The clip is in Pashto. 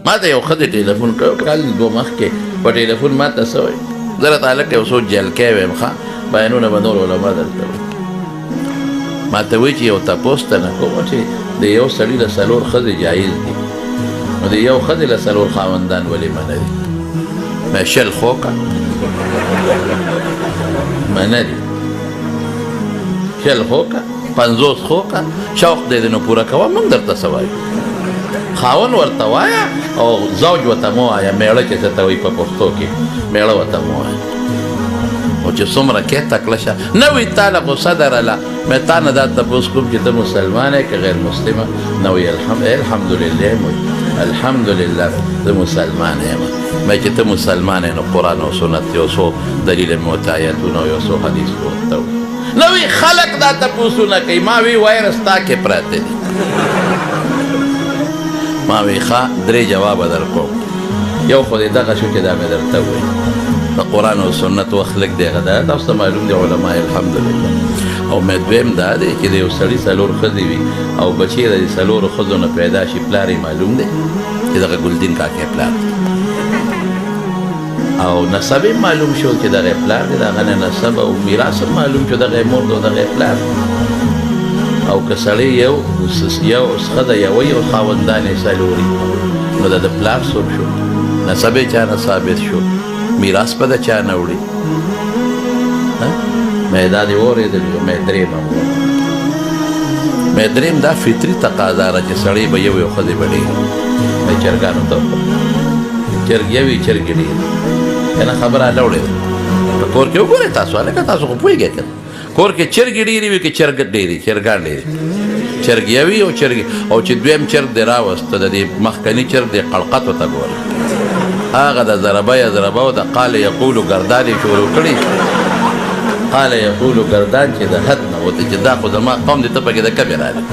ما ته یو ښځې ټېلیفون کړی کال دوه مخکې په ټېلیفون ما ته څه وایي زه راته هلکه یو څو جلکۍ ویم ښه بیانونه به نور علما درته وایي ما ته وایي چې یو تپوس ته نه کوم چې د یو سړي له 4 ښځې جایز دي نو د یو ښځې له 4 خاوندان ولې منه دي ما 10 خوکه منه دي 10 خوکه 50 خوکه شوق دی نو پوره کوه موږ درته څه وایو خاون ورته وایه او زوج ورته مه وایه میړه چې څه ته وایي په پښتو کې میړه ورته مه وایه او چې څومره کې تکړه شه نه وي تا له غصه درله مې تا نه دا تپوس کوم چې ته مسلمان یې که غیر مسلمه نه وي الحمدلله مو الحمدلله زه مسلمان یم مې چې ته مسلمان یې نو قرآن او سنت یو څو دلیل متعیتونه او یو څو حدیث ورته نه وي خلق دا تپوسونه کوي ما وی وایرس تا کې پراته دي ما وی ښه 3 جوابه در کوم یو خو دې دغه شو چې دا مې درته ووایي د قرآن او سنت وخت لږ دی هغه دا تاسو ته معلوم دی علما الحمدلله او مې دویم دا دی چې د یو سړي 4 ښځې وي او بچی د 4 ښځو نه پیدا شي پلار یې معلوم دی چې دغه ګلدین کاکې پلار دی او نسب یې معلوم شو چې دغه پلار دی د هغه نه نسب او میراث هم معلوم شو دغه مور دی او دغه پلار او که سړی یو ښځه یوه یو خاوندان یې 4 نو د پلار څوک شو نسب یې چا نه ثابت شو میراث به د چا نه وړي مې دا دې واورېدلي مې درېیم دا فطري تقاضا ده چې سړی به یو ښځې به ډېرې مې چرګانو ته چرګ یوې چرګې ډېرې که نه خبره لوړې ده په کور کې وګورئ تاسو هلکه تاسو خو پوهېږئ که کور کې چرګې ډېرې وي که چرګان ډېرې چرګ یوي او چرګې او چې دویم چرګ دې راوسته د دې مخکني چرګ دې قلقتو ته ګوره هغه د ضربه یا ضربه او د قال یقولو ګردان یې شروع کړي قال یقولو ګردان چې د حد نه وته چې دا خو زما قوم دې ته پکې د کمې راغلی